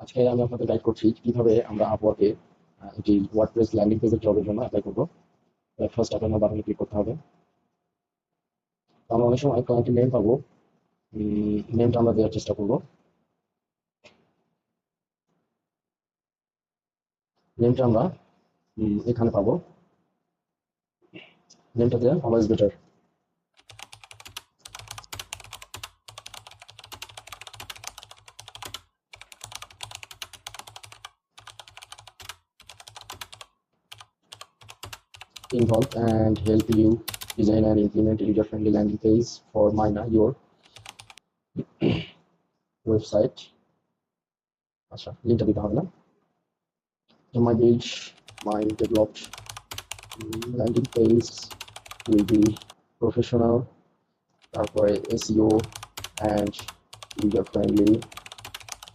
আজকে আমি আপনাদের গাইড করছি কিভাবে আমরা আপওয়ার্কে একটি ওয়ার্ডপ্রেস ল্যান্ডিং পেজের জবের জন্য অ্যাপ্লাই করবো। ফার্স্ট অ্যাপ্লাই বাটনে ক্লিক করতে হবে। তো আমরা অনেক সময় ক্লায়েন্টের নেম পাবো, নেমটা আমরা দেওয়ার চেষ্টা করবো। নেমটা আমরা এখানে পাবো। নেমটা দেওয়া always better. Involve and help you design and implement a user-friendly landing page for Myna, your website. আচ্ছা, লিঙ্কটা দিতে হবে না। So my page, my developed landing page will be professional, তারপরে SEO and user friendly